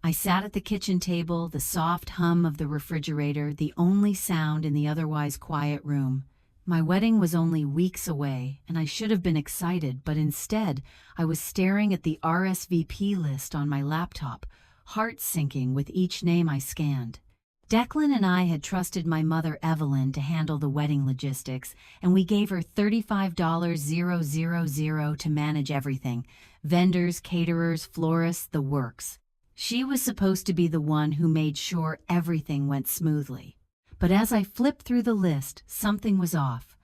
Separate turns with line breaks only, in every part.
I sat at the kitchen table, the soft hum of the refrigerator, the only sound in the otherwise quiet room. My wedding was only weeks away, and I should have been excited, but instead, I was staring at the RSVP list on my laptop, heart sinking with each name I scanned. Declan and I had trusted my mother Evelyn to handle the wedding logistics, and we gave her $35,000 to manage everything: vendors, caterers, florists, the works. She was supposed to be the one who made sure everything went smoothly. But as I flipped through the list, something was off.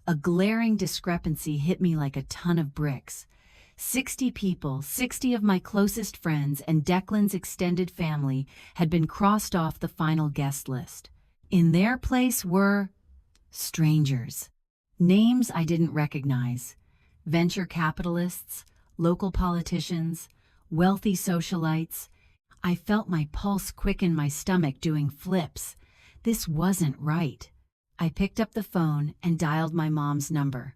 A glaring discrepancy hit me like a ton of bricks. 60 people, 60 of my closest friends and Declan's extended family had been crossed off the final guest list. In their place were strangers. Names I didn't recognize. Venture capitalists, local politicians, wealthy socialites. I felt my pulse quicken, my stomach doing flips. This wasn't right. I picked up the phone and dialed my mom's number.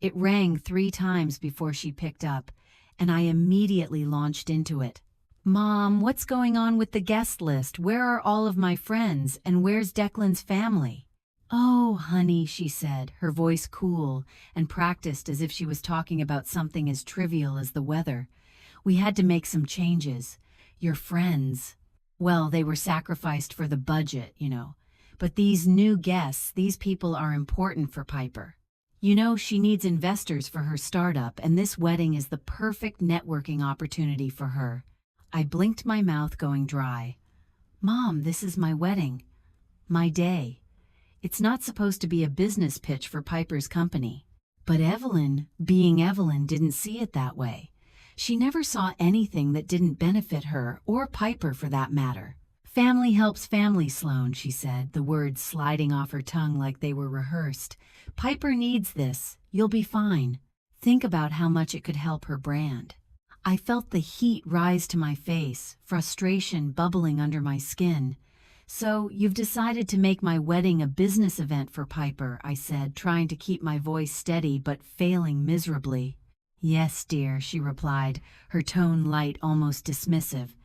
It rang 3 times before she picked up, and I immediately launched into it. "Mom, what's going on with the guest list? Where are all of my friends, and where's Declan's family?" "Oh, honey," she said, her voice cool and practiced as if she was talking about something as trivial as the weather. "We had to make some changes. Your friends, well, they were sacrificed for the budget, you know. But these new guests, these people are important for Piper. You know, she needs investors for her startup, and this wedding is the perfect networking opportunity for her." I blinked, my mouth going dry. "Mom, this is my wedding. My day. It's not supposed to be a business pitch for Piper's company." But Evelyn, being Evelyn, didn't see it that way. She never saw anything that didn't benefit her, or Piper for that matter. "Family helps family, Sloan," she said, the words sliding off her tongue like they were rehearsed. "Piper needs this. You'll be fine. Think about how much it could help her brand." I felt the heat rise to my face, frustration bubbling under my skin. "So, you've decided to make my wedding a business event for Piper," I said, trying to keep my voice steady but failing miserably. "Yes, dear," she replied, her tone light, almost dismissive.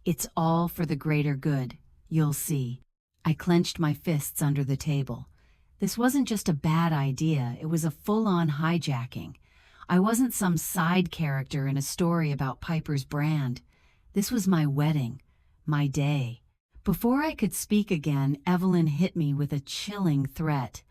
"It's all for the greater good. You'll see." I clenched my fists under the table. This wasn't just a bad idea, it was a full-on hijacking. I wasn't some side character in a story about Piper's brand. This was my wedding, my day. Before I could speak again, Evelyn hit me with a chilling threat.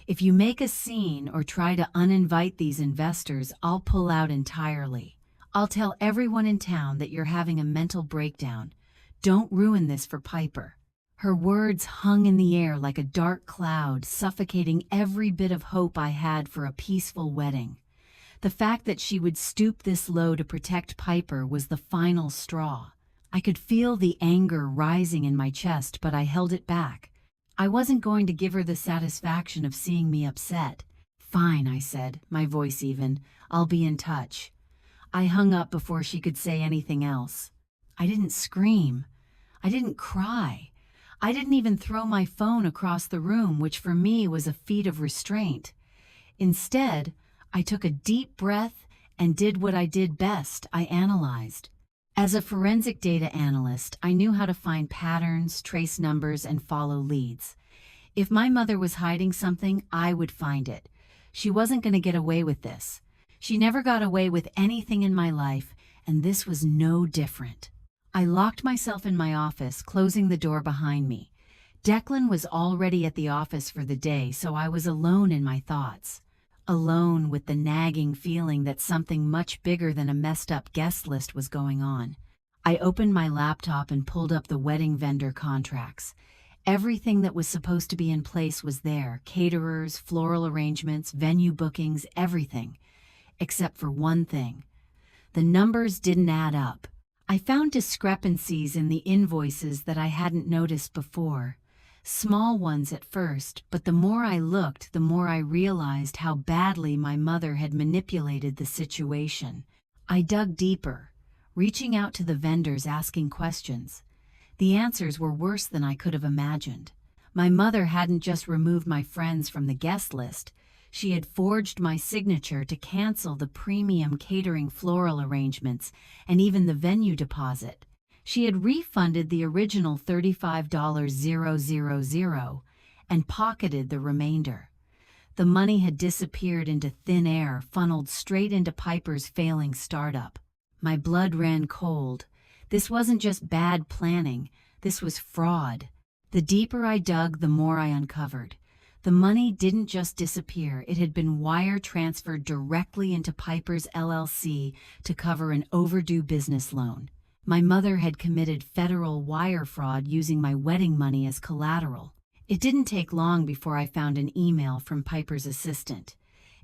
"If you make a scene or try to uninvite these investors, I'll pull out entirely. I'll tell everyone in town that you're having a mental breakdown. Don't ruin this for Piper." Her words hung in the air like a dark cloud, suffocating every bit of hope I had for a peaceful wedding. The fact that she would stoop this low to protect Piper was the final straw. I could feel the anger rising in my chest, but I held it back. I wasn't going to give her the satisfaction of seeing me upset. "Fine," I said, my voice even. "I'll be in touch." I hung up before she could say anything else. I didn't scream. I didn't cry. I didn't even throw my phone across the room, which for me was a feat of restraint. Instead, I took a deep breath and did what I did best. I analyzed. As a forensic data analyst, I knew how to find patterns, trace numbers, and follow leads. If my mother was hiding something, I would find it. She wasn't going to get away with this. She never got away with anything in my life, and this was no different. I locked myself in my office, closing the door behind me. Declan was already at the office for the day, so I was alone in my thoughts. Alone with the nagging feeling that something much bigger than a messed-up guest list was going on. I opened my laptop and pulled up the wedding vendor contracts. Everything that was supposed to be in place was there: caterers, floral arrangements, venue bookings, everything. Except for one thing. The numbers didn't add up. I found discrepancies in the invoices that I hadn't noticed before. Small ones at first, but the more I looked, the more I realized how badly my mother had manipulated the situation. I dug deeper, reaching out to the vendors, asking questions. The answers were worse than I could have imagined. My mother hadn't just removed my friends from the guest list, she had forged my signature to cancel the premium catering floral arrangements and even the venue deposit. She had refunded the original $35,000 and pocketed the remainder. The money had disappeared into thin air, funneled straight into Piper's failing startup. My blood ran cold. This wasn't just bad planning, this was fraud. The deeper I dug, the more I uncovered. The money didn't just disappear, it had been wire transferred directly into Piper's LLC to cover an overdue business loan. My mother had committed federal wire fraud using my wedding money as collateral. It didn't take long before I found an email from Piper's assistant.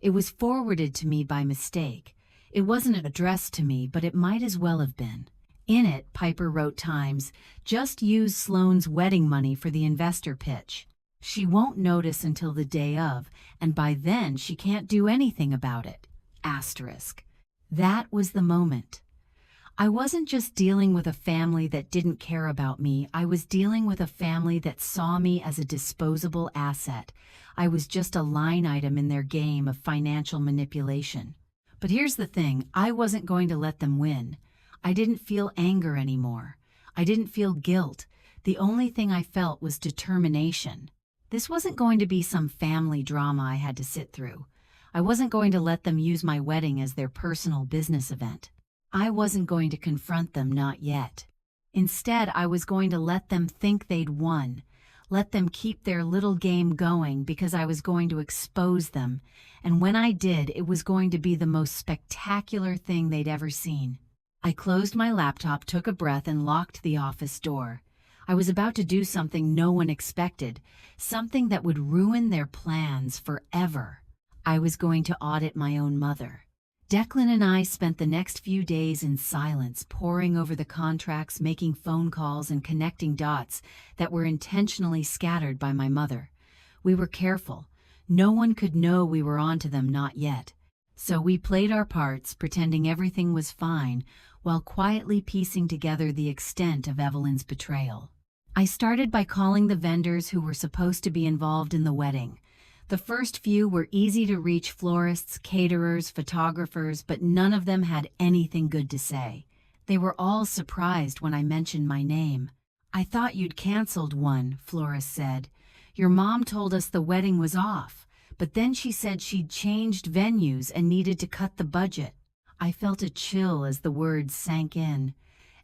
It was forwarded to me by mistake. It wasn't addressed to me, but it might as well have been. In it, Piper wrote Times, "Just use Sloane's wedding money for the investor pitch. She won't notice until the day of, and by then she can't do anything about it." Asterisk. That was the moment. I wasn't just dealing with a family that didn't care about me, I was dealing with a family that saw me as a disposable asset. I was just a line item in their game of financial manipulation. But here's the thing, I wasn't going to let them win. I didn't feel anger anymore. I didn't feel guilt. The only thing I felt was determination. This wasn't going to be some family drama I had to sit through. I wasn't going to let them use my wedding as their personal business event. I wasn't going to confront them, not yet. Instead, I was going to let them think they'd won, let them keep their little game going because I was going to expose them, and when I did, it was going to be the most spectacular thing they'd ever seen. I closed my laptop, took a breath, and locked the office door. I was about to do something no one expected, something that would ruin their plans forever. I was going to audit my own mother. Declan and I spent the next few days in silence, poring over the contracts, making phone calls, and connecting dots that were intentionally scattered by my mother. We were careful. No one could know we were onto them, not yet. So we played our parts, pretending everything was fine, while quietly piecing together the extent of Evelyn's betrayal. I started by calling the vendors who were supposed to be involved in the wedding. The first few were easy to reach: florists, caterers, photographers, but none of them had anything good to say. They were all surprised when I mentioned my name. "I thought you'd canceled," one florist said. "Your mom told us the wedding was off, but then she said she'd changed venues and needed to cut the budget." I felt a chill as the words sank in.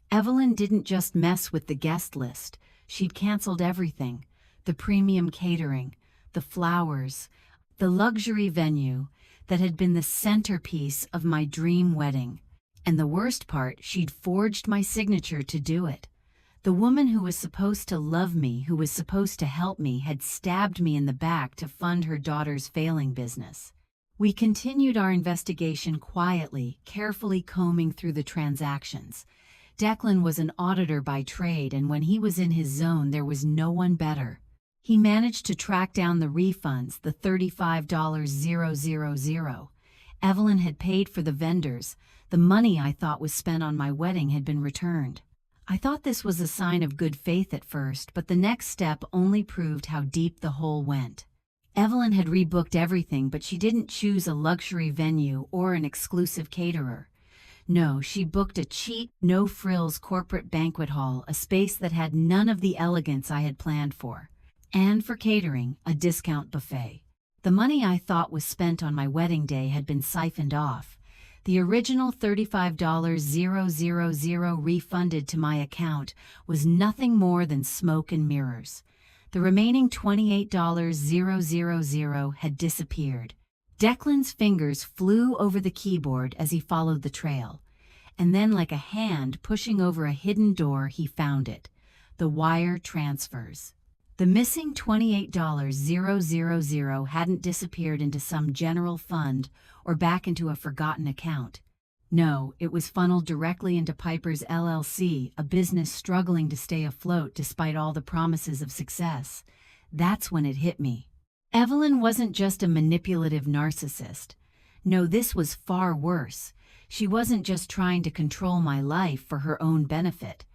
Evelyn didn't just mess with the guest list. She'd canceled everything: the premium catering, the flowers, the luxury venue that had been the centerpiece of my dream wedding. And the worst part, she'd forged my signature to do it. The woman who was supposed to love me, who was supposed to help me, had stabbed me in the back to fund her daughter's failing business. We continued our investigation quietly, carefully combing through the transactions. Declan was an auditor by trade, and when he was in his zone, there was no one better. He managed to track down the refunds, the $35,000. Evelyn had paid for the vendors. The money I thought was spent on my wedding had been returned. I thought this was a sign of good faith at first, but the next step only proved how deep the hole went. Evelyn had rebooked everything, but she didn't choose a luxury venue or an exclusive caterer. No, she booked a cheap, no-frills corporate banquet hall, a space that had none of the elegance I had planned for. And for catering, a discount buffet. The money I thought was spent on my wedding day had been siphoned off. The original $35,000 refunded to my account was nothing more than smoke and mirrors. The remaining $28,000 had disappeared. Declan's fingers flew over the keyboard as he followed the trail. And then, like a hand pushing over a hidden door, he found it: the wire transfers. The missing $28,000 hadn't disappeared into some general fund or back into a forgotten account. No, it was funneled directly into Piper's LLC, a business struggling to stay afloat despite all the promises of success. That's when it hit me. Evelyn wasn't just a manipulative narcissist. No, this was far worse. She wasn't just trying to control my life for her own benefit.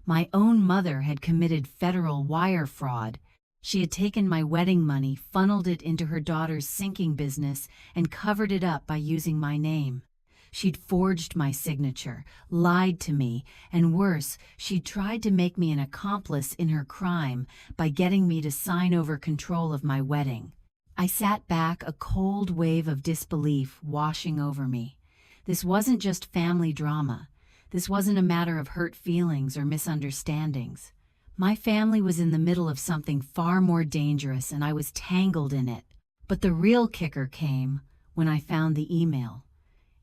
My own mother had committed federal wire fraud. She had taken my wedding money, funneled it into her daughter's sinking business, and covered it up by using my name. She'd forged my signature, lied to me, and worse, she'd tried to make me an accomplice in her crime by getting me to sign over control of my wedding. I sat back, a cold wave of disbelief washing over me. This wasn't just family drama. This wasn't a matter of hurt feelings or misunderstandings. My family was in the middle of something far more dangerous, and I was tangled in it. But the real kicker came when I found the email.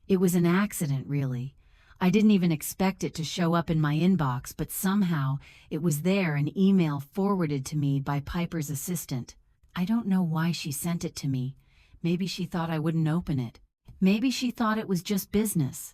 It was an accident, really. I didn't even expect it to show up in my inbox, but somehow it was there, an email forwarded to me by Piper's assistant. I don't know why she sent it to me. Maybe she thought I wouldn't open it. Maybe she thought it was just business.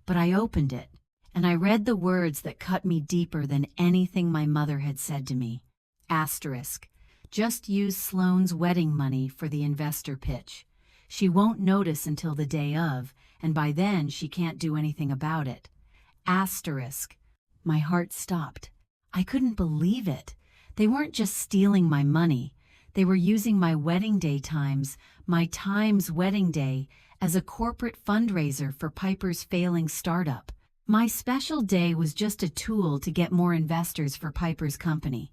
But I opened it, and I read the words that cut me deeper than anything my mother had said to me. Asterisk. Just use Sloane's wedding money for the investor pitch. She won't notice until the day of, and by then she can't do anything about it. Asterisk. My heart stopped. I couldn't believe it. They weren't just stealing my money. They were using my wedding day times, my Times wedding day, as a corporate fundraiser for Piper's failing startup. My special day was just a tool to get more investors for Piper's company.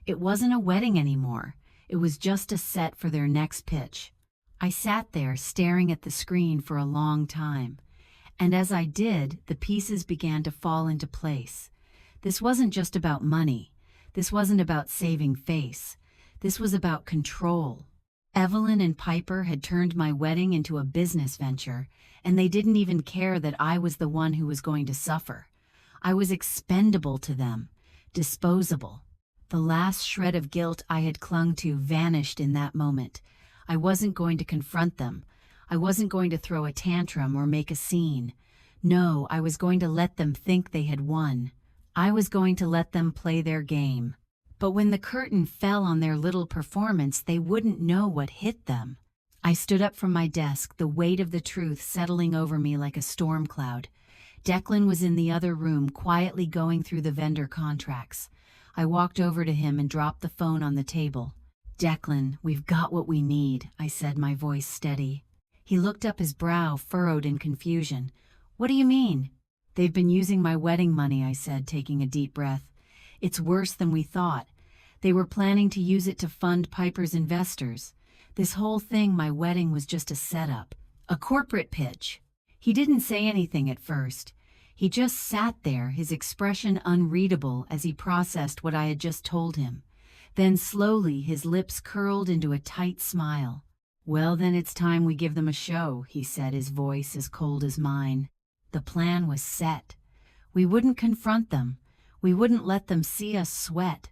It wasn't a wedding anymore. It was just a set for their next pitch. I sat there staring at the screen for a long time. And as I did, the pieces began to fall into place. This wasn't just about money. This wasn't about saving face. This was about control. Evelyn and Piper had turned my wedding into a business venture, and they didn't even care that I was the one who was going to suffer. I was expendable to them, disposable. The last shred of guilt I had clung to vanished in that moment. I wasn't going to confront them. I wasn't going to throw a tantrum or make a scene. No, I was going to let them think they had won. I was going to let them play their game. But when the curtain fell on their little performance, they wouldn't know what hit them. I stood up from my desk, the weight of the truth settling over me like a storm cloud. Declan was in the other room, quietly going through the vendor contracts. I walked over to him and dropped the phone on the table. "Declan, we've got what we need," I said, my voice steady. He looked up, his brow furrowed in confusion. "What do you mean?" "They've been using my wedding money," I said, taking a deep breath. "It's worse than we thought. They were planning to use it to fund Piper's investors. This whole thing, my wedding, was just a setup, a corporate pitch." He didn't say anything at first. He just sat there, his expression unreadable as he processed what I had just told him. Then slowly his lips curled into a tight smile. "Well, then it's time we give them a show," he said, his voice as cold as mine. The plan was set. We wouldn't confront them. We wouldn't let them see us sweat.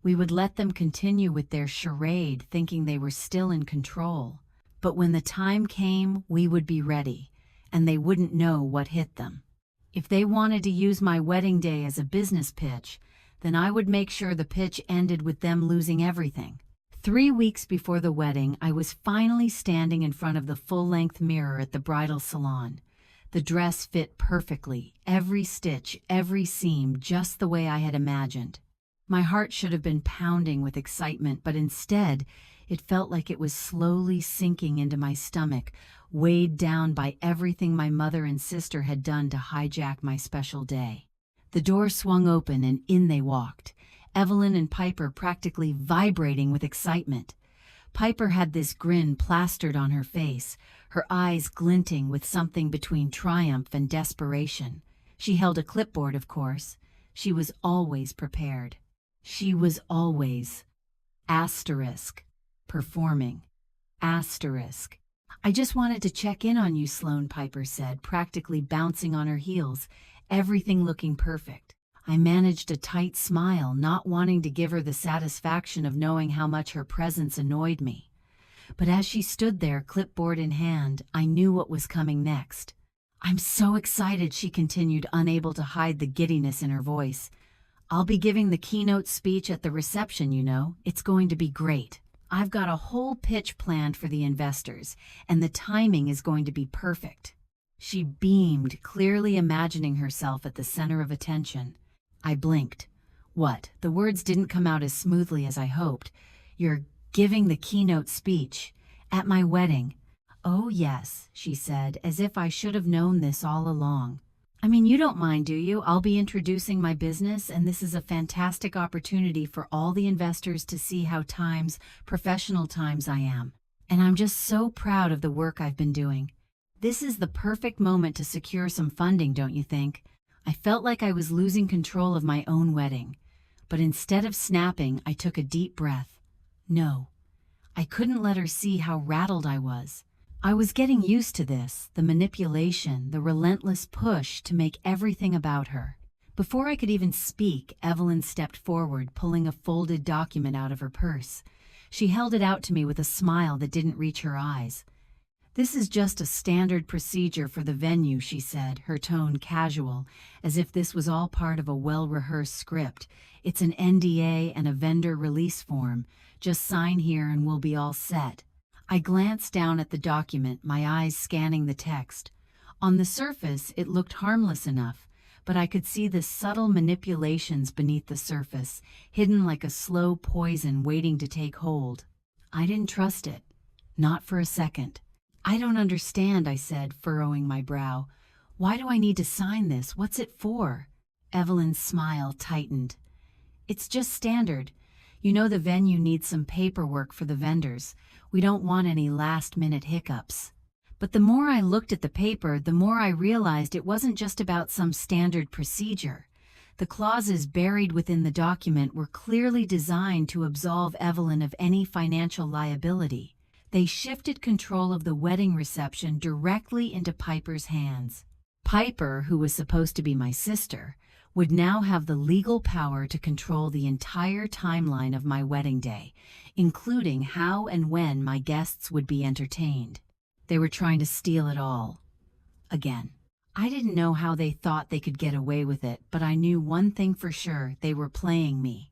We would let them continue with their charade, thinking they were still in control. But when the time came, we would be ready, and they wouldn't know what hit them. If they wanted to use my wedding day as a business pitch, then I would make sure the pitch ended with them losing everything. 3 weeks before the wedding, I was finally standing in front of the full-length mirror at the bridal salon. The dress fit perfectly, every stitch, every seam, just the way I had imagined. My heart should have been pounding with excitement, but instead, it felt like it was slowly sinking into my stomach, weighed down by everything my mother and sister had done to hijack my special day. The door swung open and in they walked, Evelyn and Piper practically vibrating with excitement. Piper had this grin plastered on her face, her eyes glinting with something between triumph and desperation. She held a clipboard, of course. She was always prepared. She was always performing. "I just wanted to check in on you, Sloane," Piper said, practically bouncing on her heels, everything looking perfect. I managed a tight smile, not wanting to give her the satisfaction of knowing how much her presence annoyed me. But as she stood there, clipboard in hand, I knew what was coming next. "I'm so excited," she continued, unable to hide the giddiness in her voice. "I'll be giving the keynote speech at the reception, you know. It's going to be great. I've got a whole pitch planned for the investors, and the timing is going to be perfect." She beamed, clearly imagining herself at the center of attention. I blinked. "What?" The words didn't come out as smoothly as I hoped. "You're giving the keynote speech at my wedding." "Oh, yes," she said, as if I should have known this all along. "I mean, you don't mind, do you? I'll be introducing my business, and this is a fantastic opportunity for all the investors to see how professional times I am. And I'm just so proud of the work I've been doing. This is the perfect moment to secure some funding, don't you think?" I felt like I was losing control of my own wedding. But instead of snapping, I took a deep breath. No, I couldn't let her see how rattled I was. I was getting used to this, the manipulation, the relentless push to make everything about her. Before I could even speak, Evelyn stepped forward, pulling a folded document out of her purse. She held it out to me with a smile that didn't reach her eyes. "This is just a standard procedure for the venue," she said, her tone casual, as if this was all part of a well-rehearsed script. "It's an NDA and a vendor release form. Just sign here and we'll be all set." I glanced down at the document, my eyes scanning the text. On the surface, it looked harmless enough, but I could see the subtle manipulations beneath the surface, hidden like a slow poison waiting to take hold. I didn't trust it. Not for a second. "I don't understand," I said, furrowing my brow. "Why do I need to sign this? What's it for?" Evelyn's smile tightened. "It's just standard. You know the venue needs some paperwork for the vendors. We don't want any last-minute hiccups." But the more I looked at the paper, the more I realized it wasn't just about some standard procedure. The clauses buried within the document were clearly designed to absolve Evelyn of any financial liability. They shifted control of the wedding reception directly into Piper's hands. Piper, who was supposed to be my sister, would now have the legal power to control the entire timeline of my wedding day, including how and when my guests would be entertained. They were trying to steal it all. Again. I didn't know how they thought they could get away with it, but I knew one thing for sure: they were playing me,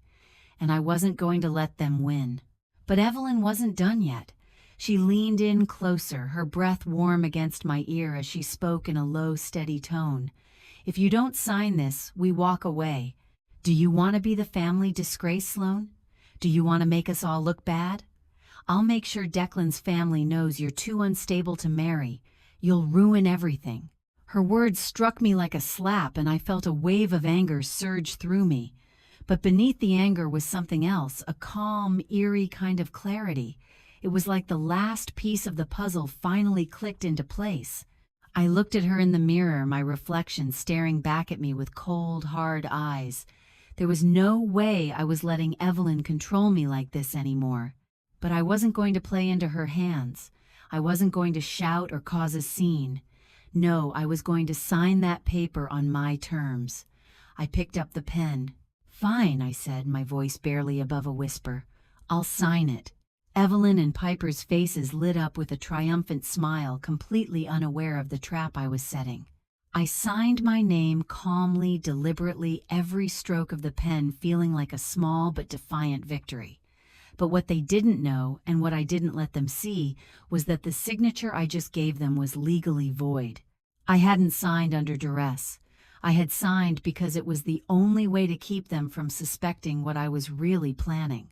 and I wasn't going to let them win. But Evelyn wasn't done yet. She leaned in closer, her breath warm against my ear as she spoke in a low, steady tone. "If you don't sign this, we walk away. Do you want to be the family disgrace, Sloan? Do you want to make us all look bad? I'll make sure Declan's family knows you're too unstable to marry. You'll ruin everything." Her words struck me like a slap, and I felt a wave of anger surge through me. But beneath the anger was something else, a calm, eerie kind of clarity. It was like the last piece of the puzzle finally clicked into place. I looked at her in the mirror, my reflection staring back at me with cold, hard eyes. There was no way I was letting Evelyn control me like this anymore. But I wasn't going to play into her hands. I wasn't going to shout or cause a scene. No, I was going to sign that paper on my terms. I picked up the pen. "Fine," I said, my voice barely above a whisper. "I'll sign it." Evelyn and Piper's faces lit up with a triumphant smile, completely unaware of the trap I was setting. I signed my name calmly, deliberately, every stroke of the pen feeling like a small but defiant victory. But what they didn't know, and what I didn't let them see, was that the signature I just gave them was legally void. I hadn't signed under duress. I had signed because it was the only way to keep them from suspecting what I was really planning.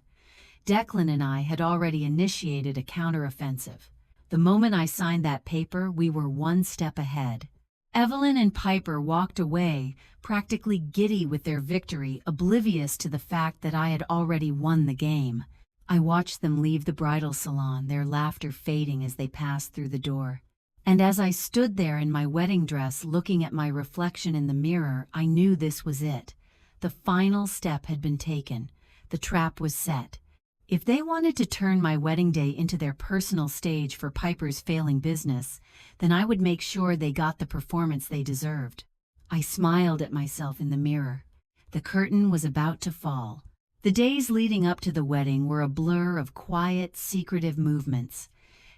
Declan and I had already initiated a counteroffensive. The moment I signed that paper, we were one step ahead. Evelyn and Piper walked away, practically giddy with their victory, oblivious to the fact that I had already won the game. I watched them leave the bridal salon, their laughter fading as they passed through the door. And as I stood there in my wedding dress looking at my reflection in the mirror, I knew this was it. The final step had been taken. The trap was set. If they wanted to turn my wedding day into their personal stage for Piper's failing business, then I would make sure they got the performance they deserved. I smiled at myself in the mirror. The curtain was about to fall. The days leading up to the wedding were a blur of quiet, secretive movements.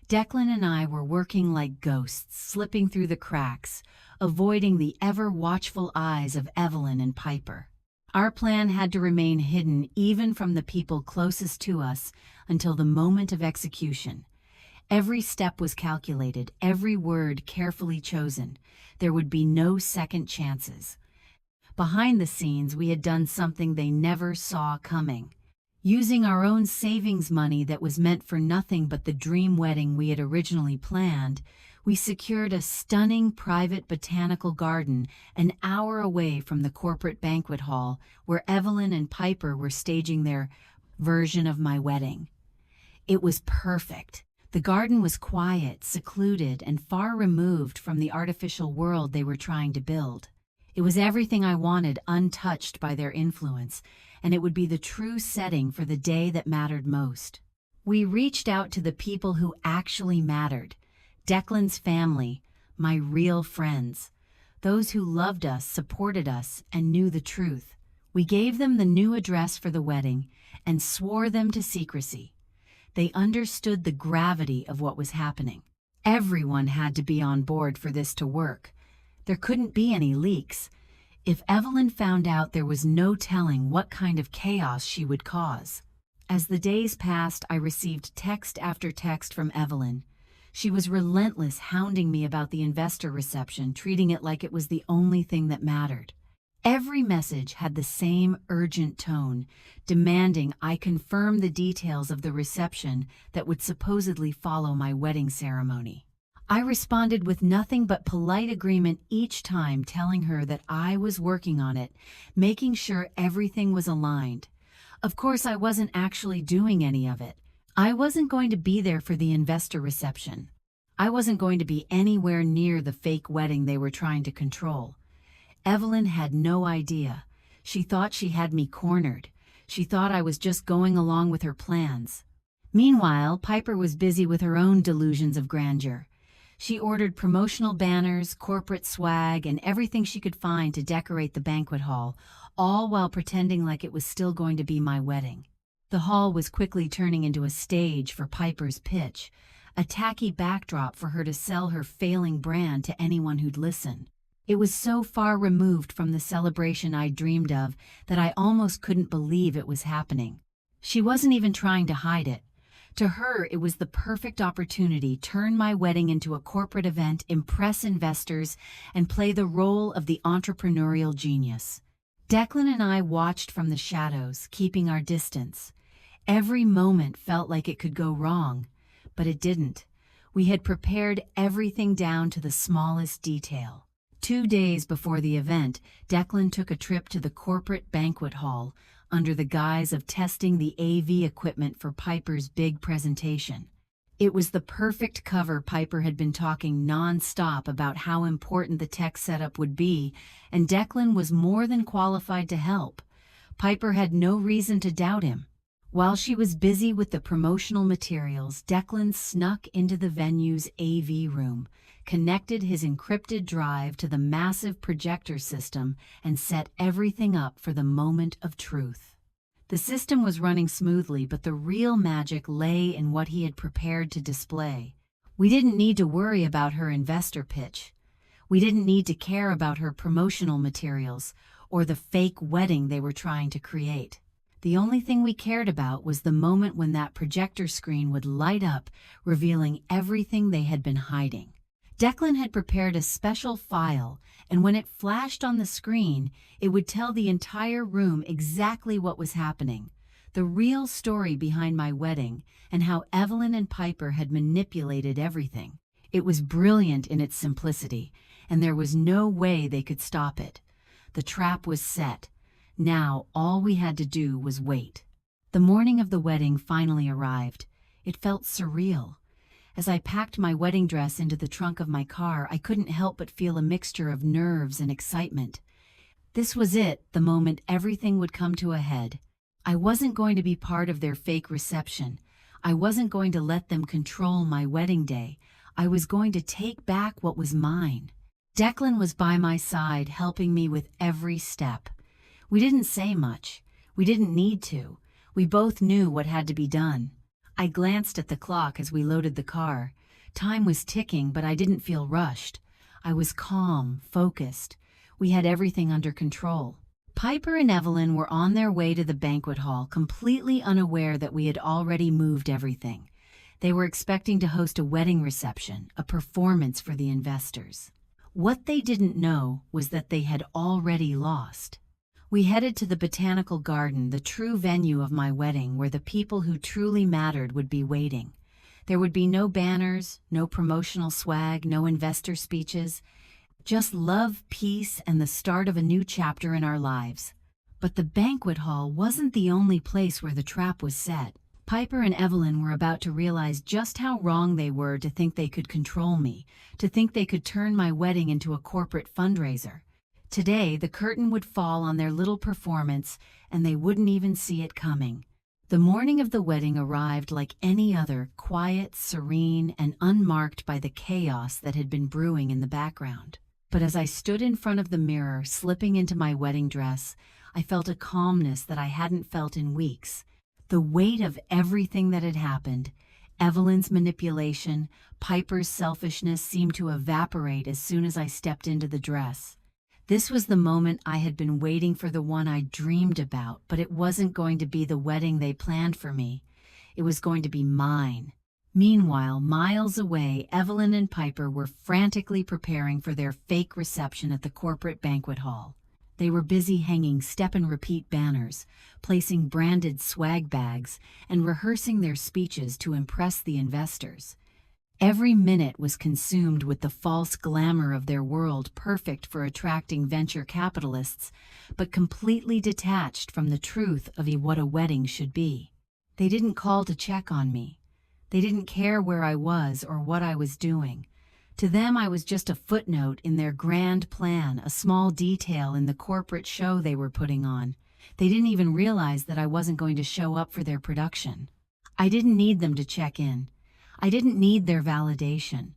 Declan and I were working like ghosts, slipping through the cracks, avoiding the ever-watchful eyes of Evelyn and Piper. Our plan had to remain hidden even from the people closest to us until the moment of execution. Every step was calculated, every word carefully chosen. There would be no second chances. Behind the scenes, we had done something they never saw coming. Using our own savings money that was meant for nothing but the dream wedding we had originally planned, we secured a stunning private botanical garden an hour away from the corporate banquet hall where Evelyn and Piper were staging their version of my wedding. It was perfect. The garden was quiet, secluded, and far removed from the artificial world they were trying to build. It was everything I wanted, untouched by their influence, and it would be the true setting for the day that mattered most. We reached out to the people who actually mattered. Declan's family, my real friends, those who loved us, supported us, and knew the truth. We gave them the new address for the wedding and swore them to secrecy. They understood the gravity of what was happening. Everyone had to be on board for this to work. There couldn't be any leaks. If Evelyn found out, there was no telling what kind of chaos she would cause. As the days passed, I received text after text from Evelyn. She was relentless, hounding me about the investor reception, treating it like it was the only thing that mattered. Every message had the same urgent tone, demanding I confirm the details of the reception that would supposedly follow my wedding ceremony. I responded with nothing but polite agreement each time, telling her that I was working on it, making sure everything was aligned. Of course, I wasn't actually doing any of it. I wasn't going to be there for the investor reception. I wasn't going to be anywhere near the fake wedding they were trying to control. Evelyn had no idea. She thought she had me cornered. She thought I was just going along with her plans. Meanwhile, Piper was busy with her own delusions of grandeur. She ordered promotional banners, corporate swag, and everything she could find to decorate the banquet hall, all while pretending like it was still going to be my wedding. The hall was quickly turning into a stage for Piper's pitch, a tacky backdrop for her to sell her failing brand to anyone who'd listen. It was so far removed from the celebration I dreamed of that I almost couldn't believe it was happening. She wasn't even trying to hide it. To her, it was the perfect opportunity to turn my wedding into a corporate event, impress investors, and play the role of the entrepreneurial genius. Declan and I watched from the shadows, keeping our distance. Every moment felt like it could go wrong, but it didn't. We had prepared everything down to the smallest detail. 2 days before the event, Declan took a trip to the corporate banquet hall, under the guise of testing the AV equipment for Piper's big presentation. It was the perfect cover. Piper had been talking non-stop about how important the tech setup would be, and Declan was more than qualified to help. Piper had no reason to doubt him. While she was busy with the promotional materials, Declan snuck into the venue's AV room, connected his encrypted drive to the massive projector system, and set everything up for the moment of truth. The system was running smoothly, but the real magic lay in what he had prepared to display. We didn't need to worry about her investor pitch. We didn't need to care about her promotional materials or the fake wedding they were trying to create. The only thing we cared about was the moment when that projector screen would light up, revealing everything they had been hiding. Declan had prepared a special file, and when it flashed on the screen, it would tell the entire room exactly what was happening, the real story behind my wedding, and how Evelyn and Piper had manipulated everything. It was brilliant in its simplicity, and there was no way they could stop it. The trap was set. Now, all we had to do was wait. The morning of the wedding finally arrived. It felt surreal. As I packed my wedding dress into the trunk of my car, I couldn't help but feel a mixture of nerves and excitement. This was it, the moment everything would come to a head. I wasn't going to be part of their fake reception. I wasn't going to let them control my wedding day. I was going to take back what was mine. Declan was by my side, helping me with every step. We didn't say much. We didn't need to. We both knew what had to be done. I glanced at the clock as we loaded the car. Time was ticking, but I didn't feel rushed. I was calm, focused. We had everything under control. Piper and Evelyn were on their way to the banquet hall, completely unaware that we had already moved everything. They were expecting to host a wedding reception, a performance for the investors. What they didn't know was that they had already lost. We headed to the botanical garden, the true venue of my wedding, where the people who truly mattered would be waiting. There would be no banners, no promotional swag, no investor speeches, just love, peace, and the start of a new chapter in our lives. But the banquet hall wasn't the only place where the trap was set. Piper and Evelyn were about to realize just how wrong they were to think they could control me, to think they could turn my wedding into a corporate fundraiser. Today, the curtain would fall on their little performance, and they wouldn't even see it coming. The morning of the wedding arrived like any other, quiet, serene, and unmarked by the chaos that had been brewing in the background. But as I stood in front of the mirror, slipping into my wedding dress, I felt a calmness that I hadn't felt in weeks. The weight of everything that had happened, Evelyn's manipulation, Piper's selfishness, seemed to evaporate as soon as I stepped into the dress. This was the moment I had been waiting for, the one I dreamed about, but it wasn't going to be the wedding they planned for me. It was going to be mine. Meanwhile, miles away, Evelyn and Piper were frantically preparing for their fake reception at the corporate banquet hall. They were busy hanging step-and-repeat banners, placing branded swag bags, and rehearsing their speeches to impress the investors. Every minute was consumed with the false glamour of their world, perfect for attracting venture capitalists, but completely detached from the truth of what a wedding should be. They didn't call to check on me. They didn't care where I was or what I was doing. To them, I was just a footnote in their grand plan, a small detail in the corporate show they were putting on. They didn't even realize that I wasn't going to show up for their production. I didn't need them to check in. I didn't need their validation.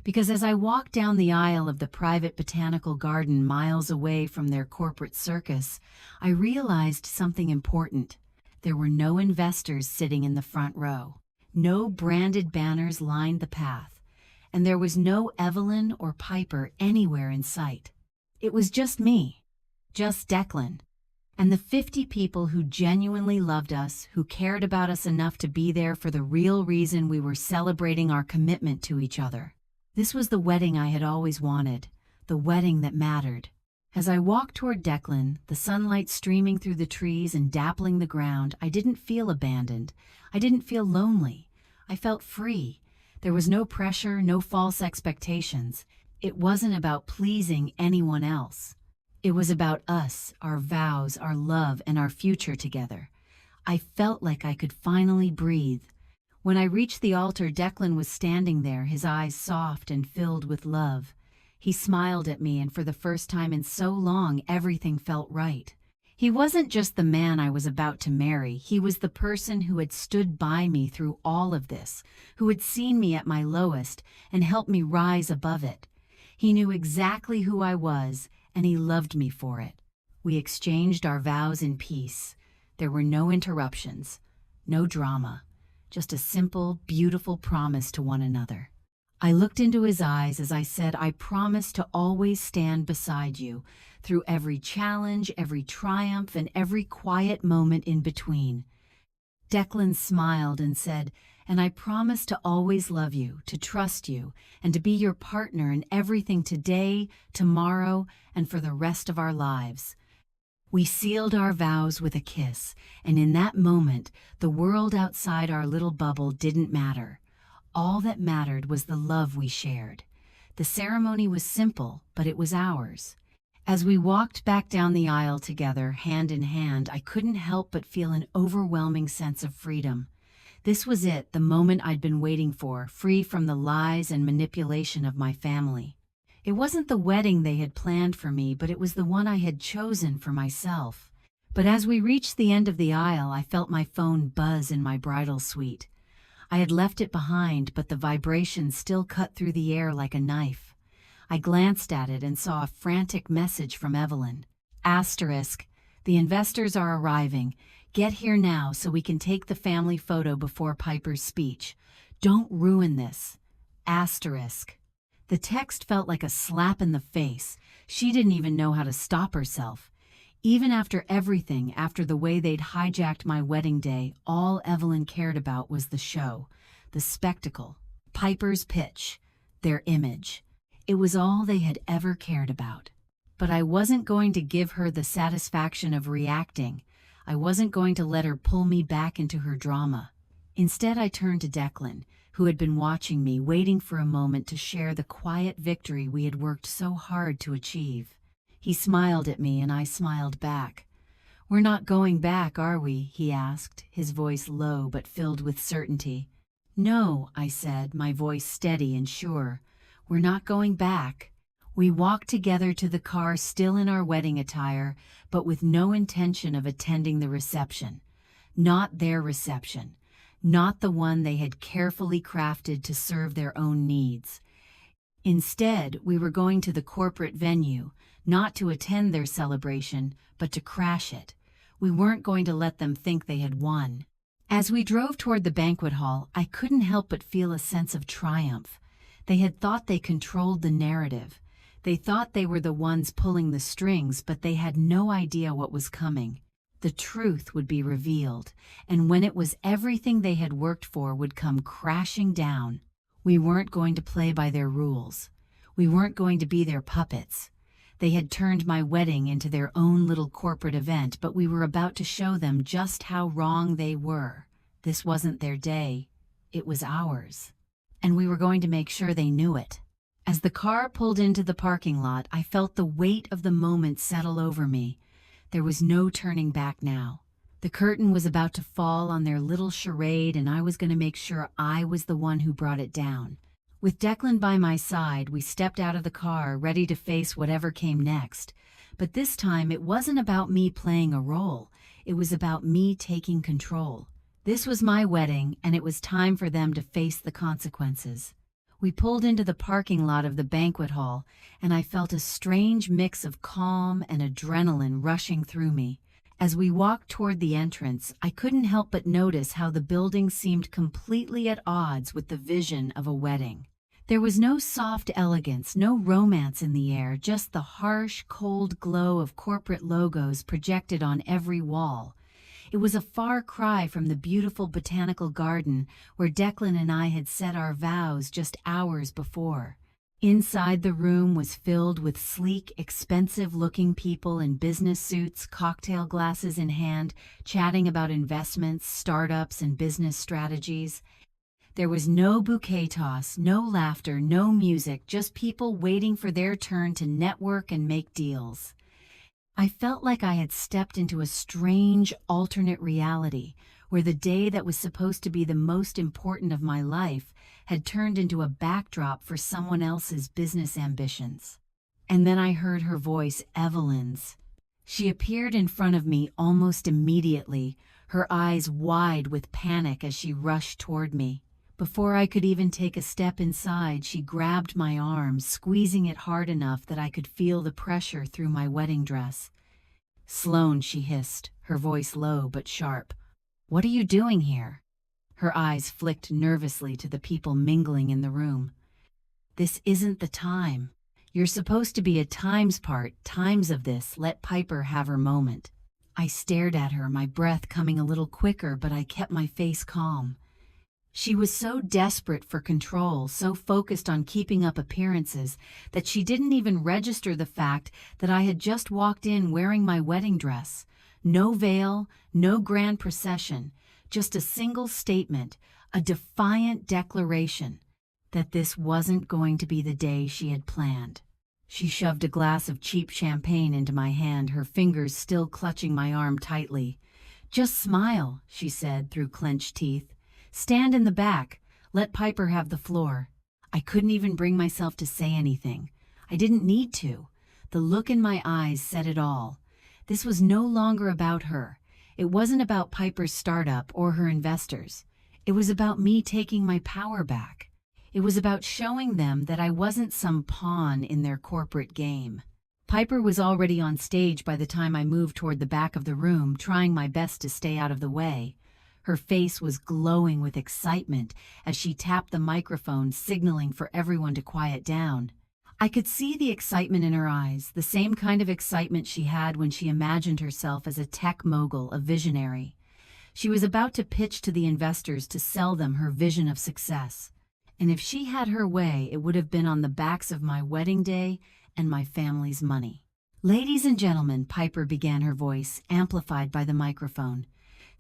Because as I walked down the aisle of the private botanical garden miles away from their corporate circus, I realized something important. There were no investors sitting in the front row. No branded banners lined the path, and there was no Evelyn or Piper anywhere in sight. It was just me, just Declan, and the 50 people who genuinely loved us, who cared about us enough to be there for the real reason we were celebrating our commitment to each other. This was the wedding I had always wanted, the wedding that mattered. As I walked toward Declan, the sunlight streaming through the trees and dappling the ground, I didn't feel abandoned. I didn't feel lonely. I felt free. There was no pressure, no false expectations. It wasn't about pleasing anyone else. It was about us, our vows, our love, and our future together. I felt like I could finally breathe. When I reached the altar, Declan was standing there, his eyes soft and filled with love. He smiled at me, and for the first time in so long, everything felt right. He wasn't just the man I was about to marry. He was the person who had stood by me through all of this, who had seen me at my lowest and helped me rise above it. He knew exactly who I was, and he loved me for it. We exchanged our vows in peace. There were no interruptions, no drama, just a simple, beautiful promise to one another. I looked into his eyes as I said, I promise to always stand beside you through every challenge, every triumph, and every quiet moment in between. Declan smiled and said, and I promise to always love you, to trust you, and to be your partner in everything today, tomorrow, and for the rest of our lives. We sealed our vows with a kiss, and in that moment, the world outside our little bubble didn't matter. All that mattered was the love we shared. The ceremony was simple, but it was ours. As we walked back down the aisle together, hand in hand, I couldn't help but feel an overwhelming sense of freedom. This was it, the moment I'd been waiting for, free from the lies and manipulation of my family. It wasn't the wedding they had planned for me, but it was the one I had chosen for myself. But as we reached the end of the aisle, I felt my phone buzz in my bridal suite. I had left it behind, but the vibration still cut through the air like a knife. I glanced at it and saw a frantic message from Evelyn. Asterisk, the investors are arriving. Get here now so we can take the family photo before Piper's speech. Don't ruin this. Asterisk. The text felt like a slap in the face. She didn't even know how to stop herself. Even after everything, after the way they'd hijacked my wedding day, all Evelyn cared about was the show, the spectacle, Piper's pitch, their image. It was all they had ever cared about. But I wasn't going to give her the satisfaction of reacting. I wasn't going to let her pull me back into her drama. Instead, I turned to Declan, who had been watching me, waiting for a moment to share the quiet victory we had worked so hard to achieve. He smiled at me and I smiled back. "We're not going back, are we?" he asked, his voice low but filled with certainty. "No," I said, my voice steady and sure. "We're not going back." We walked together to the car, still in our wedding attire, but with no intention of attending the reception. Not their reception. Not the one they had carefully crafted to serve their own needs. Instead, we were going to the corporate venue, not to attend their celebration, but to crash it. We weren't going to let them think they had won. As we drove toward the banquet hall, I couldn't help but feel a sense of triumph. They had thought they controlled the narrative. They thought they were the ones pulling the strings, but they had no idea what was coming. The truth would be revealed, and when it was, everything they had worked for would come crashing down. We weren't going to play by their rules. We weren't going to be their puppets. They had turned my wedding into their own little corporate event, but we were about to show them just how wrong they were. This wasn't their day. It was ours. And we were going to make sure they knew it. As the car pulled into the parking lot, I felt the weight of the moment settle over me. There was no turning back now. The curtain was about to fall on their little charade, and I was going to make sure I was the one who brought it down. With Declan by my side, we stepped out of the car, ready to face whatever came next. But this time, it wasn't about me playing a role. It was about me taking control. This was my wedding, and it was time for them to face the consequences. We pulled into the parking lot of the banquet hall, and I felt a strange mix of calm and adrenaline rushing through me. As we walked toward the entrance, I couldn't help but notice how the building seemed completely at odds with the vision of a wedding. There was no soft elegance, no romance in the air, just the harsh, cold glow of corporate logos projected on every wall. It was a far cry from the beautiful botanical garden where Declan and I had said our vows just hours before. Inside, the room was filled with sleek, expensive-looking people in business suits, cocktail glasses in hand, chatting about investments, startups, and business strategies. There was no bouquet toss, no laughter, no music, just people waiting for their turn to network and make deals. I felt like I had stepped into a strange, alternate reality, where the day that was supposed to be the most important of my life had turned into a backdrop for someone else's business ambitions. And then I heard her voice, Evelyn's. She appeared in front of me almost immediately, her eyes wide with panic as she rushed toward me. Before I could even take a step inside, she grabbed my arm, squeezing it hard enough that I could feel the pressure through my wedding dress. "Sloane," she hissed, her voice low but sharp. "What are you doing here?" Her eyes flicked nervously to the people mingling in the room. "This isn't the time. You're supposed to be a times of this. Let Piper have her moment." I stared at her, my breath coming a little quicker, but I kept my face calm. She was so desperate for control, so focused on keeping up appearances, that she didn't even register the fact that I had just walked in wearing my wedding dress. No veil, no grand procession, just a single statement, a defiant declaration that this wasn't going to be the day she had planned. She shoved a glass of cheap champagne into my hand, her fingers still clutching my arm tightly. "Just smile," she said through clenched teeth. "Stand in the back. Let Piper have the floor." I couldn't even bring myself to say anything. I didn't need to. The look in my eyes said it all. This was no longer about her. It wasn't about Piper's startup or her investors. It was about me taking my power back. It was about showing them that I wasn't some pawn in their corporate game. Piper was already on stage by the time I moved toward the back of the room, trying my best to stay out of the way. Her face was glowing with excitement as she tapped the microphone, signaling for everyone to quiet down. I could see the excitement in her eyes, the same kind of excitement she had when she imagined herself as a tech mogul, a visionary. She was about to pitch to the investors to sell them her vision of success. And if she had her way, it would have been on the backs of my wedding day and my family's money. Ladies and gentlemen, Piper began, her voice amplified by the microphone.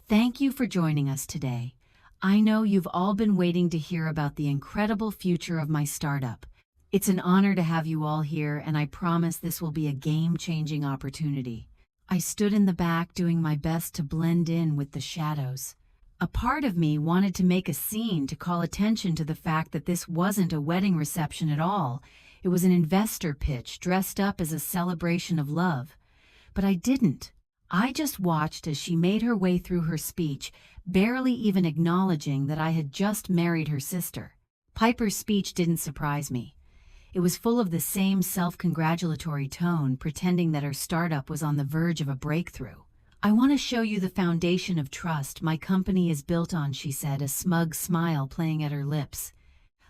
Thank you for joining us today. I know you've all been waiting to hear about the incredible future of my startup. It's an honor to have you all here, and I promise this will be a game-changing opportunity. I stood in the back doing my best to blend in with the shadows. A part of me wanted to make a scene to call attention to the fact that this wasn't a wedding reception at all. It was an investor pitch dressed up as a celebration of love. But I didn't. I just watched as she made her way through her speech, barely even acknowledging that I had just married her sister. Piper's speech didn't surprise me. It was full of the same self-congratulatory tone, pretending that her startup was on the verge of a breakthrough. I want to show you the foundation of trust my company is built on, she said, a smug smile playing at her lips.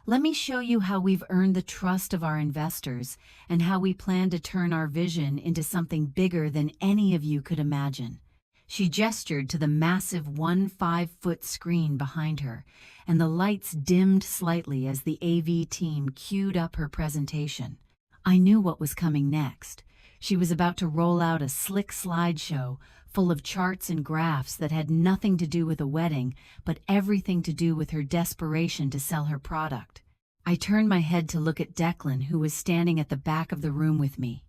Let me show you how we've earned the trust of our investors and how we plan to turn our vision into something bigger than any of you could imagine. She gestured to the massive 5-foot screen behind her, and the lights dimmed slightly as the AV team queued up her presentation. I knew what was coming next. She was about to roll out a slick slideshow full of charts and graphs that had nothing to do with a wedding, but everything to do with her desperation to sell her product. I turned my head to look at Declan, who was standing at the back of the room with me.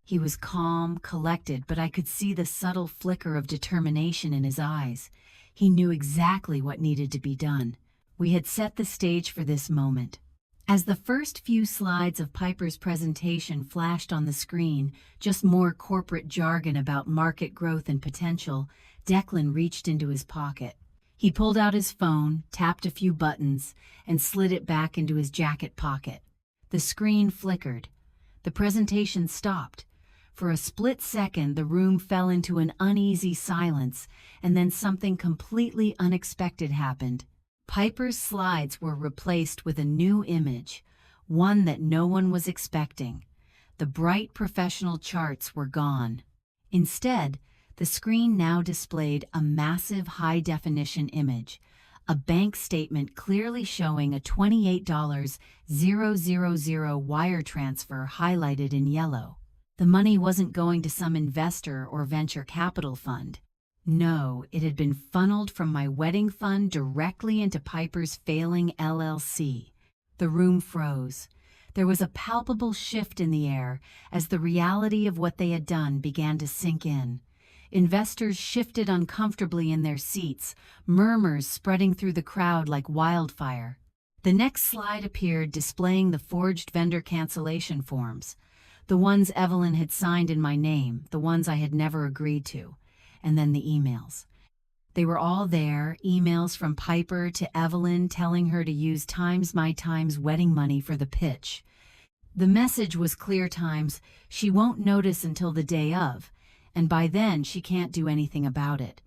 He was calm, collected, but I could see the subtle flicker of determination in his eyes. He knew exactly what needed to be done. We had set the stage for this moment. As the first few slides of Piper's presentation flashed on the screen, just more corporate jargon about market growth and potential, Declan reached into his pocket. He pulled out his phone, tapped a few buttons, and slid it back into his jacket pocket. The screen flickered. The presentation stopped. For a split second, the room fell into an uneasy silence, and then something completely unexpected happened. Piper's slides were replaced with a new image, one that no one was expecting. The bright professional charts were gone. Instead, the screen now displayed a massive high-definition image, a bank statement clearly showing a $28,000 wire transfer highlighted in yellow. The money wasn't going to some investor or venture capital fund. No, it had been funneled from my wedding fund directly into Piper's failing LLC. The room froze. There was a palpable shift in the air as the reality of what they had done began to sink in. Investors shifted uncomfortably in their seats, murmurs spreading through the crowd like wildfire. The next slide appeared, displaying the forged vendor cancellation forms. The ones Evelyn had signed in my name, the ones I had never agreed to. And then the emails. They were all there, emails from Piper to Evelyn telling her to use my Time's wedding money for the pitch. The message was clear: Times, she won't notice until the day of, and by then she can't do anything about it.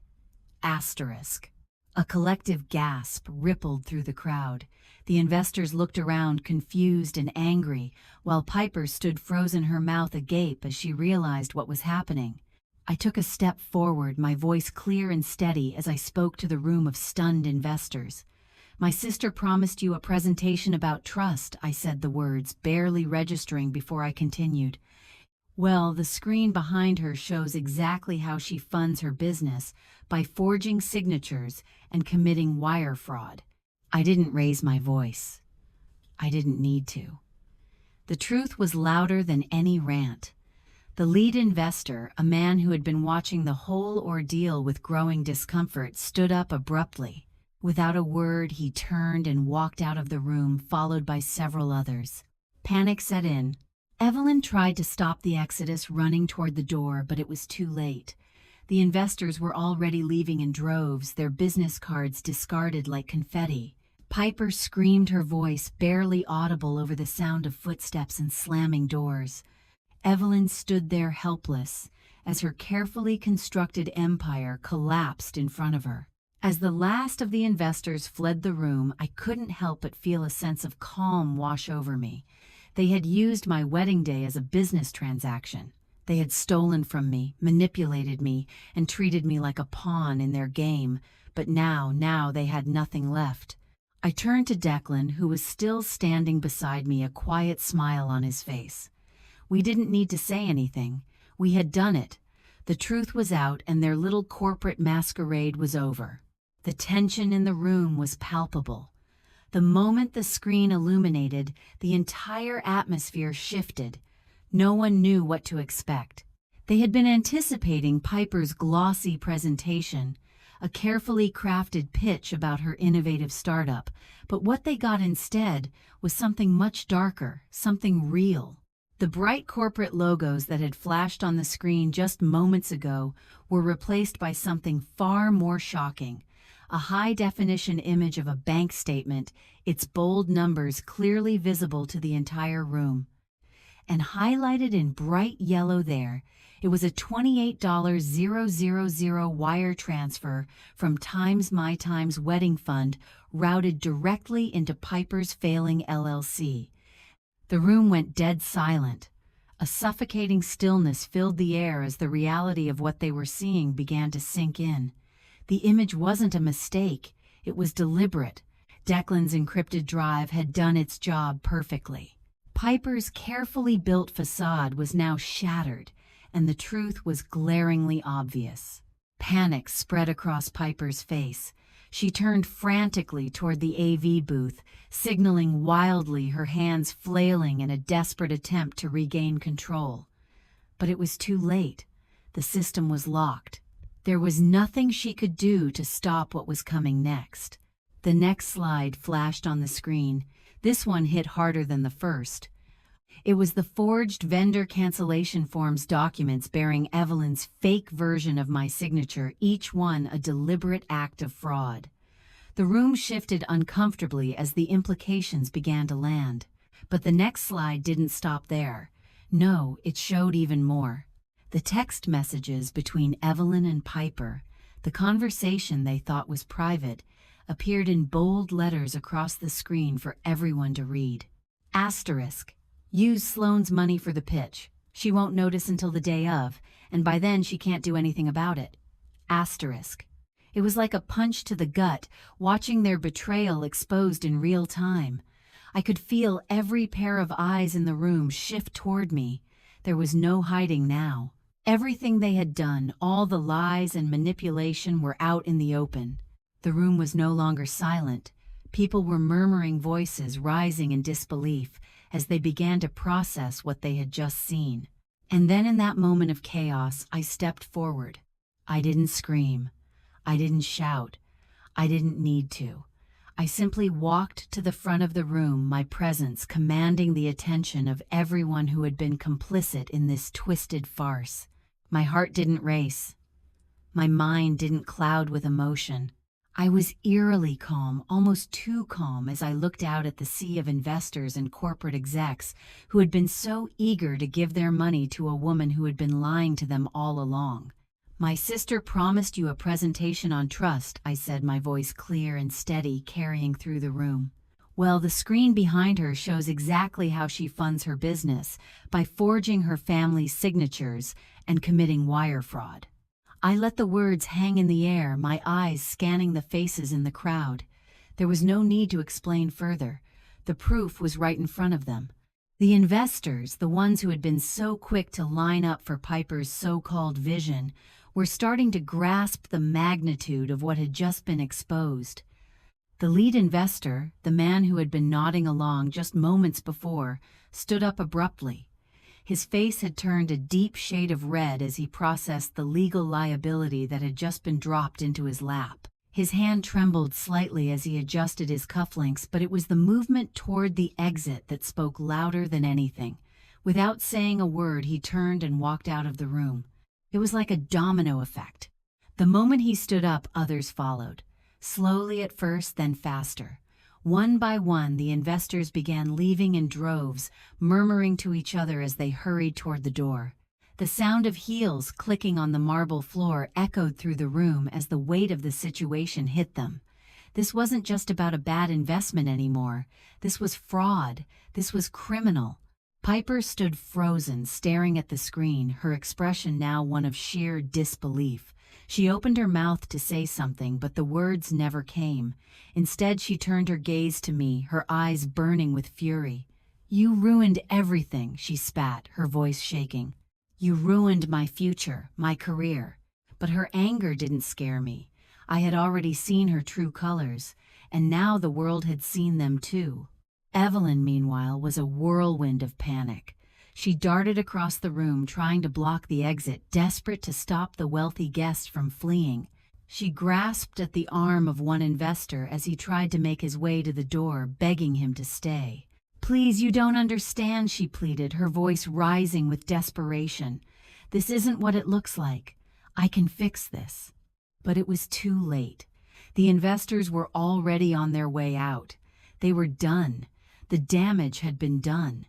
Asterisk. A collective gasp rippled through the crowd. The investors looked around, confused and angry, while Piper stood frozen, her mouth agape as she realized what was happening. I took a step forward, my voice clear and steady as I spoke to the room of stunned investors. My sister promised you a presentation about trust, I said the words, barely registering before I continued. Well, the screen behind her shows exactly how she funds her business, by forging signatures and committing wire fraud. I didn't raise my voice. I didn't need to. The truth was louder than any rant. The lead investor, a man who had been watching the whole ordeal with growing discomfort, stood up abruptly. Without a word, he turned and walked out of the room, followed by several others. Panic set in. Evelyn tried to stop the exodus, running toward the door, but it was too late. The investors were already leaving in droves, their business cards discarded like confetti. Piper screamed, her voice barely audible over the sound of footsteps and slamming doors. Evelyn stood there helpless as her carefully constructed empire collapsed in front of her. As the last of the investors fled the room, I couldn't help but feel a sense of calm wash over me. They had used my wedding day as a business transaction. They had stolen from me, manipulated me, and treated me like a pawn in their game, but now they had nothing left. I turned to Declan, who was still standing beside me, a quiet smile on his face. We didn't need to say anything. We had done it. The truth was out and their little corporate masquerade was over. The tension in the room was palpable. The moment the screen illuminated, the entire atmosphere shifted. No one knew what to expect. They had been anticipating Piper's glossy presentation, a carefully crafted pitch about her innovative startup, but what they got instead was something much darker, something real. The bright corporate logos that had flashed on the screen just moments ago were replaced by something far more shocking. A high-definition image of a bank statement, its bold numbers clearly visible to the entire room. And highlighted in bright yellow there, it was a $28,000 wire transfer from Times My Times wedding fund routed directly into Piper's failing LLC. The room went dead silent. A suffocating stillness filled the air as the reality of what they were seeing began to sink in. The image wasn't a mistake, it was deliberate. Declan's encrypted drive had done its job perfectly. Piper's carefully built facade was now shattered, and the truth was glaringly obvious. Panic spread across Piper's face. She turned frantically toward the AV booth, signaling wildly, her hands flailing in a desperate attempt to regain control. But it was too late. The system was locked. There was nothing she could do to stop what was coming next. The next slide flashed on the screen. This one hit harder than the first. It was the forged vendor cancellation forms documents bearing Evelyn's fake version of my signature, each one a deliberate act of fraud. The room shifted uncomfortably as the implications began to land. But the next slide didn't stop there. No, it showed even more. The text messages between Evelyn and Piper, the conversation they thought was private, appeared in bold letters across the screen for everyone to read. Asterisk. Use Sloane's money for the pitch. She won't notice until the day of, and by then she can't do anything about it. Asterisk. It was like a punch to the gut, watching their betrayal exposed in real time. I could feel every pair of eyes in the room shift toward me. There was no hiding now. Everything they had done, all the lies and manipulation, were out in the open. The room was no longer silent. People were murmuring, voices rising in disbelief as they began to process what they had just seen. And then in that moment of chaos, I stepped forward. I didn't scream. I didn't shout. I didn't need to. I simply walked to the front of the room, my presence commanding the attention of everyone who had been complicit in this twisted farce. My heart didn't race. My mind didn't cloud with emotion. I was eerily calm, almost too calm, as I looked out at the sea of investors and corporate execs who had been so eager to give their money to a woman who had been lying to them all along. "My sister promised you a presentation on trust," I said, my voice clear and steady, carrying through the room. Well, the screen behind her shows exactly how she funds her business, by forging her family's signatures and committing wire fraud. I let the words hang in the air, my eyes scanning the faces in the crowd. There was no need to explain further. The proof was right in front of them. The investors, the ones who had been so quick to line up for Piper's so-called vision, were starting to grasp the magnitude of what had just been exposed. The lead investor, the man who had been nodding along just moments before, stood up abruptly. His face had turned a deep shade of red as he processed the legal liability that had just been dropped into his lap. His hand trembled slightly as he adjusted his cufflinks, but it was the movement toward the exit that spoke louder than anything. Without saying a word, he turned and walked out of the room. It was like a domino effect. The moment he stood up, others followed. Slowly at first, then faster. One by one, the investors began leaving in droves, murmuring to each other as they hurried toward the door. The sound of heels clicking on the marble floor echoed through the room as the weight of the situation hit them. This wasn't just about a bad investment anymore. This was fraud. This was criminal. Piper stood frozen, staring at the screen, her expression now one of sheer disbelief. She opened her mouth to say something, but the words never came. Instead, she turned her gaze to me, her eyes burning with fury. "You ruined everything," she spat, her voice shaking. You ruined my future, my career. But her anger didn't scare me. I had already seen her true colors, and now the world had seen them too. Evelyn, meanwhile, was a whirlwind of panic. She darted across the room, trying to block the exit, desperate to stop the wealthy guest from fleeing. She grasped at the arm of one investor as he tried to make his way to the door, begging him to stay. "Please, you don't understand," she pleaded, her voice rising with desperation. "This isn't what it looks like. I can fix this." But it was too late. The investors were already on their way out. They were done. The damage had been done.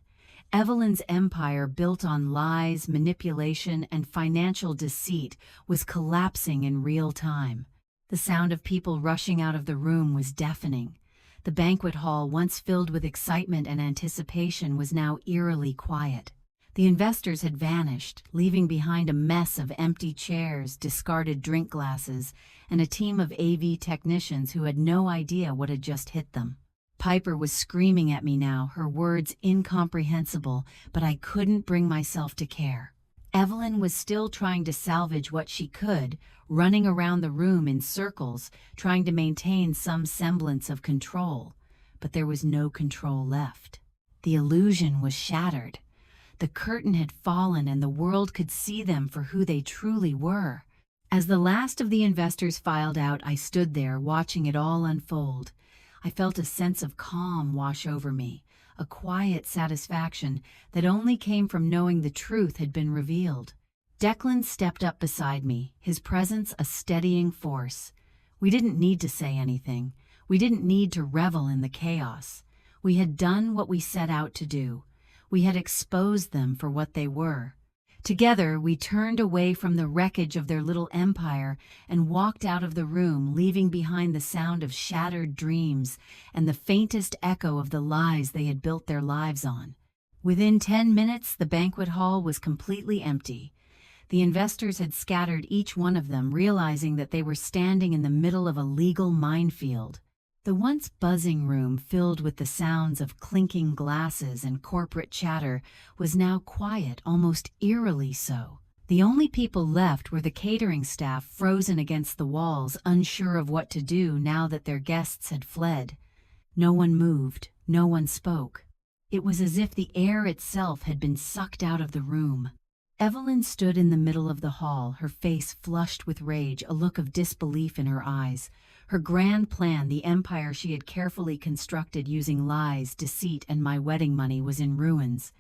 Evelyn's empire, built on lies, manipulation, and financial deceit, was collapsing in real time. The sound of people rushing out of the room was deafening. The banquet hall, once filled with excitement and anticipation, was now eerily quiet. The investors had vanished, leaving behind a mess of empty chairs, discarded drink glasses, and a team of AV technicians who had no idea what had just hit them. Piper was screaming at me now, her words incomprehensible, but I couldn't bring myself to care. Evelyn was still trying to salvage what she could, running around the room in circles, trying to maintain some semblance of control. But there was no control left. The illusion was shattered. The curtain had fallen and the world could see them for who they truly were. As the last of the investors filed out, I stood there watching it all unfold. I felt a sense of calm wash over me, a quiet satisfaction that only came from knowing the truth had been revealed. Declan stepped up beside me, his presence a steadying force. We didn't need to say anything. We didn't need to revel in the chaos. We had done what we set out to do. We had exposed them for what they were. Together, we turned away from the wreckage of their little empire and walked out of the room, leaving behind the sound of shattered dreams and the faintest echo of the lies they had built their lives on. Within 10 minutes, the banquet hall was completely empty. The investors had scattered, each one of them realizing that they were standing in the middle of a legal minefield. The once buzzing room, filled with the sounds of clinking glasses and corporate chatter, was now quiet, almost eerily so. The only people left were the catering staff, frozen against the walls, unsure of what to do now that their guests had fled. No one moved, no one spoke. It was as if the air itself had been sucked out of the room. Evelyn stood in the middle of the hall, her face flushed with rage, a look of disbelief in her eyes. Her grand plan, the empire she had carefully constructed using lies, deceit, and my wedding money, was in ruins.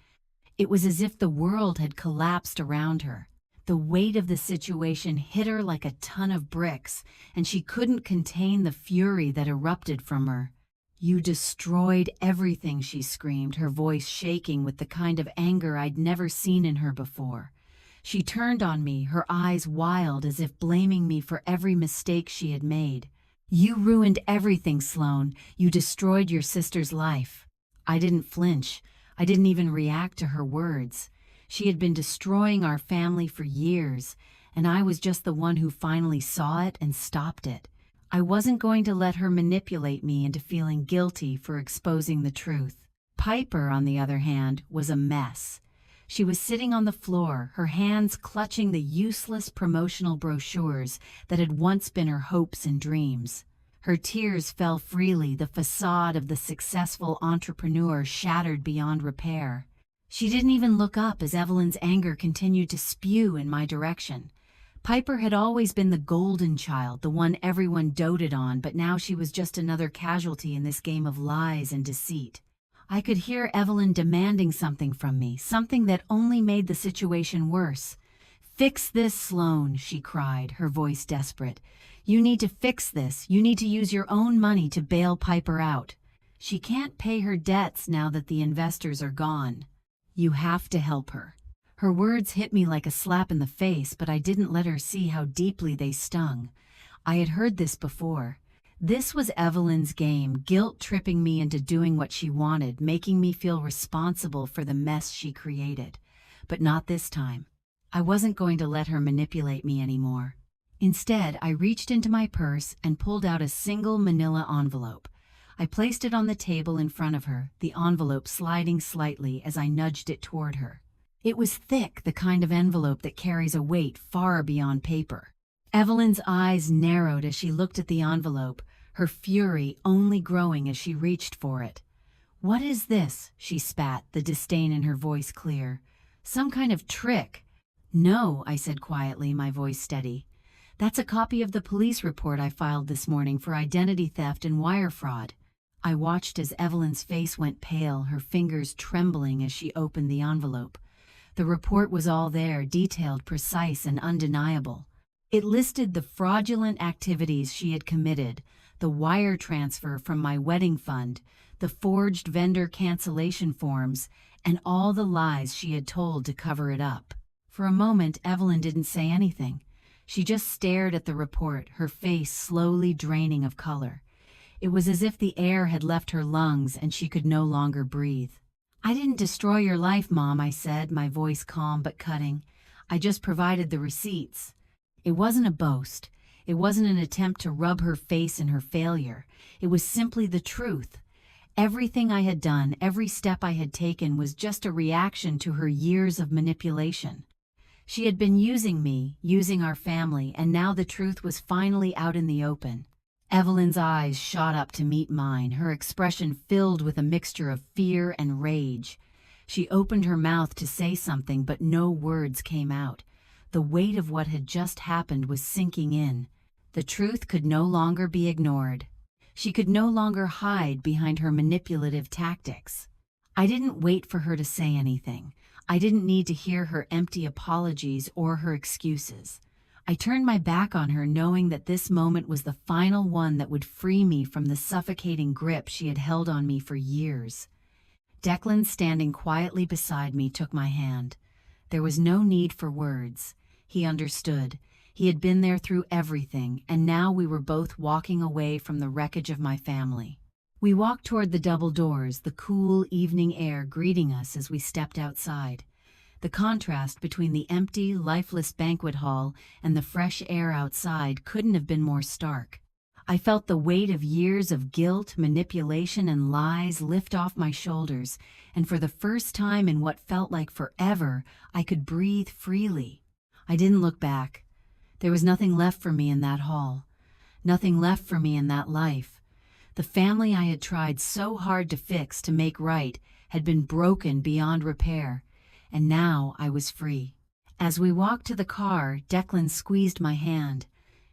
It was as if the world had collapsed around her. The weight of the situation hit her like a ton of bricks, and she couldn't contain the fury that erupted from her. "You destroyed everything," she screamed, her voice shaking with the kind of anger I'd never seen in her before. She turned on me, her eyes wild, as if blaming me for every mistake she had made. "You ruined everything, Sloane. You destroyed your sister's life." I didn't flinch. I didn't even react to her words. She had been destroying our family for years, and I was just the one who finally saw it and stopped it. I wasn't going to let her manipulate me into feeling guilty for exposing the truth. Piper, on the other hand, was a mess. She was sitting on the floor, her hands clutching the useless promotional brochures that had once been her hopes and dreams. Her tears fell freely, the facade of the successful entrepreneur shattered beyond repair. She didn't even look up as Evelyn's anger continued to spew in my direction. Piper had always been the golden child, the one everyone doted on, but now she was just another casualty in this game of lies and deceit. I could hear Evelyn demanding something from me, something that only made the situation worse. "Fix this, Sloane," she cried, her voice desperate. "You need to fix this. You need to use your own money to bail Piper out. She can't pay her debts now that the investors are gone. You have to help her." Her words hit me like a slap in the face, but I didn't let her see how deeply they stung. I had heard this before. This was Evelyn's game, guilt-tripping me into doing what she wanted, making me feel responsible for the mess she created. But not this time. I wasn't going to let her manipulate me anymore. Instead, I reached into my purse and pulled out a single manila envelope. I placed it on the table in front of her, the envelope sliding slightly as I nudged it toward her. It was thick, the kind of envelope that carries a weight far beyond paper. Evelyn's eyes narrowed as she looked at the envelope, her fury only growing as she reached for it. "What is this?" she spat, the disdain in her voice clear. "Some kind of trick." "No," I said quietly, my voice steady. "That's a copy of the police report I filed this morning for identity theft and wire fraud." I watched as Evelyn's face went pale, her fingers trembling as she opened the envelope. The report was all there, detailed, precise, and undeniable. It listed the fraudulent activities she had committed, the wire transfer from my wedding fund, the forged vendor cancellation forms, and all the lies she had told to cover it up. For a moment, Evelyn didn't say anything. She just stared at the report, her face slowly draining of color. It was as if the air had left her lungs and she could no longer breathe. "I didn't destroy your life, Mom," I said, my voice calm but cutting. "I just provided the receipts." It wasn't a boast. It wasn't an attempt to rub her face in her failure. It was simply the truth. Everything I had done, every step I had taken was just a reaction to her years of manipulation. She had been using me, using our family, and now the truth was finally out in the open. Evelyn's eyes shot up to meet mine, her expression filled with a mixture of fear and rage. She opened her mouth to say something, but no words came out. The weight of what had just happened was sinking in. The truth could no longer be ignored. She could no longer hide behind her manipulative tactics. I didn't wait for her to say anything. I didn't need to hear her empty apologies or her excuses. I turned my back on her, knowing that this moment was the final one that would free me from the suffocating grip she had held on me for years. Declan, standing quietly beside me, took my hand. There was no need for words. He understood. He had been there through everything, and now we were both walking away from the wreckage of my family. We walked toward the double doors, the cool evening air greeting us as we stepped outside. The contrast between the empty, lifeless banquet hall and the fresh air outside couldn't have been more stark. I felt the weight of years of guilt, manipulation, and lies lift off my shoulders, and for the first time in what felt like forever, I could breathe freely. I didn't look back. There was nothing left for me in that hall. Nothing left for me in that life. The family I had tried so hard to fix, to make right, had been broken beyond repair. And now I was free. As we walked to the car, Declan squeezed my hand.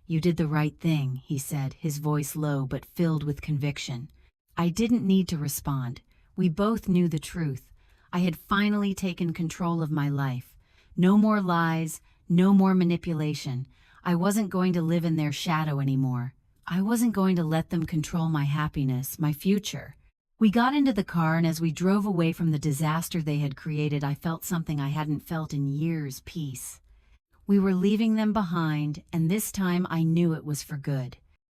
"You did the right thing," he said, his voice low but filled with conviction. I didn't need to respond. We both knew the truth. I had finally taken control of my life. No more lies, no more manipulation. I wasn't going to live in their shadow anymore. I wasn't going to let them control my happiness, my future. We got into the car, and as we drove away from the disaster they had created, I felt something I hadn't felt in years: peace. We were leaving them behind, and this time I knew it was for good.